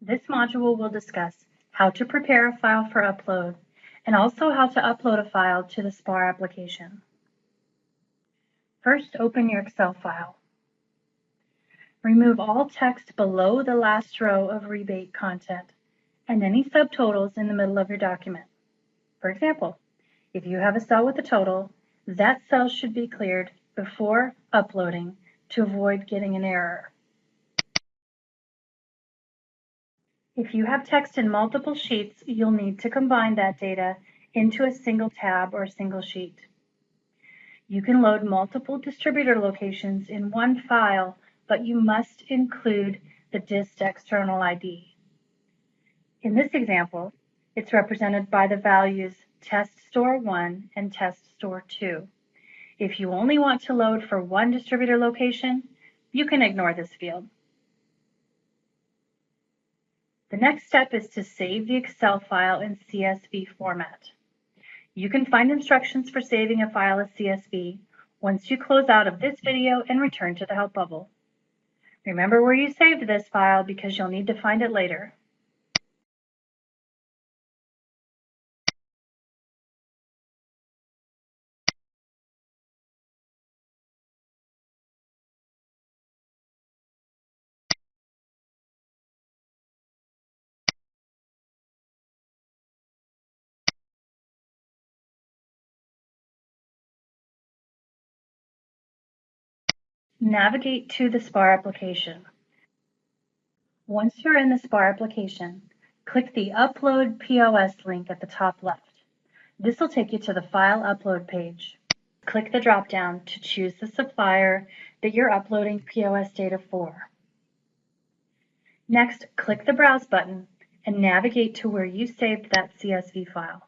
This module will discuss how to prepare a file for upload and also how to upload a file to the SPAR application. First, open your Excel file. Remove all text below the last row of rebate content and any subtotals in the middle of your document. For example, if you have a cell with a total, that cell should be cleared before uploading to avoid getting an error. If you have text in multiple sheets, you'll need to combine that data into a single tab or a single sheet. You can load multiple distributor locations in one file, but you must include the dist external ID. In this example, it's represented by the values test store 1 and test store 2. If you only want to load for one distributor location, you can ignore this field. The next step is to save the Excel file in CSV format. You can find instructions for saving a file as CSV once you close out of this video and return to the help bubble. Remember where you saved this file because you'll need to find it later. Navigate to the SPAR application. Once you're in the SPAR application, click the Upload POS link at the top left. This will take you to the File Upload page. Click the drop-down to choose the supplier that you're uploading POS data for. Next, click the Browse button and navigate to where you saved that CSV file.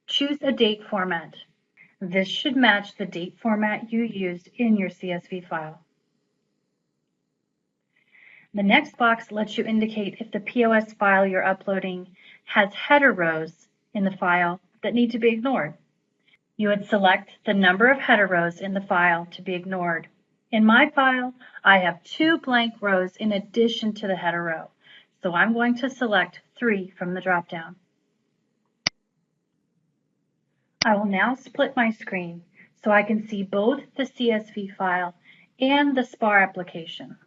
Choose a date format. This should match the date format you used in your CSV file. The next box lets you indicate if the POS file you're uploading has header rows in the file that need to be ignored. You would select the number of header rows in the file to be ignored. In my file, I have 2 blank rows in addition to the header row, so I'm going to select 3 from the drop-down. I will now split my screen so I can see both the CSV file and the SPAR application.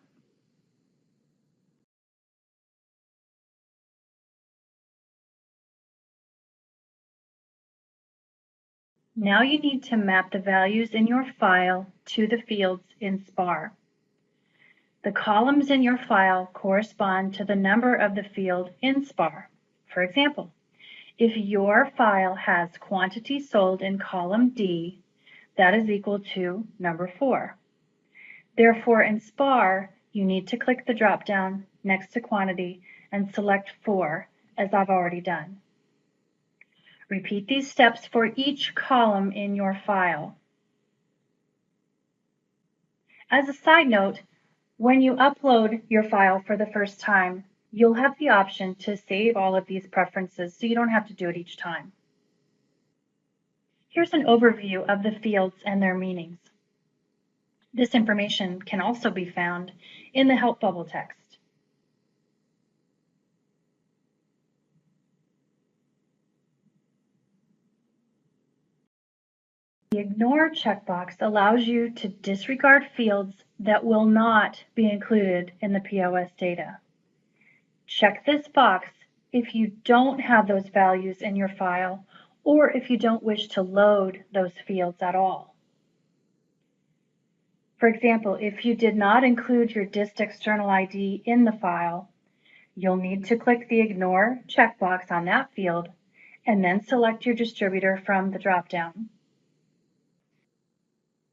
Now you need to map the values in your file to the fields in SPAR. The columns in your file correspond to the number of the field in SPAR. For example, if your file has quantity sold in column D, that is equal to number 4. Therefore, in SPAR, you need to click the drop-down next to quantity and select 4, as I've already done. Repeat these steps for each column in your file. As a side note, when you upload your file for the first time, you'll have the option to save all of these preferences so you don't have to do it each time. Here's an overview of the fields and their meanings. This information can also be found in the help bubble text. The Ignore checkbox allows you to disregard fields that will not be included in the POS data. Check this box if you don't have those values in your file or if you don't wish to load those fields at all. For example, if you did not include your dist external ID in the file, you'll need to click the Ignore checkbox on that field and then select your distributor from the drop-down.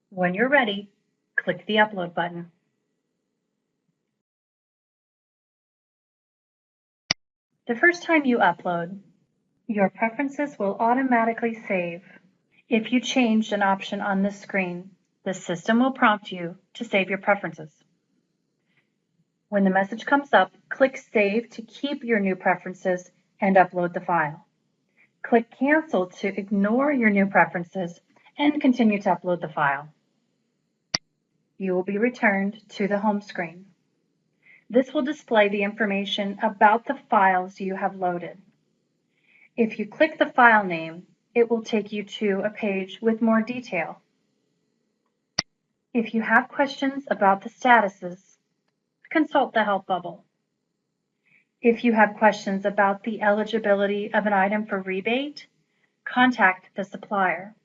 When you're ready, click the Upload button. The first time you upload, your preferences will automatically save. If you changed an option on this screen, the system will prompt you to save your preferences. When the message comes up, click Save to keep your new preferences and upload the file. Click Cancel to ignore your new preferences and continue to upload the file. You will be returned to the home screen. This will display the information about the files you have loaded. If you click the file name, it will take you to a page with more detail. If you have questions about the statuses, consult the help bubble. If you have questions about the eligibility of an item for rebate, contact the supplier.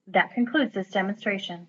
That concludes this demonstration.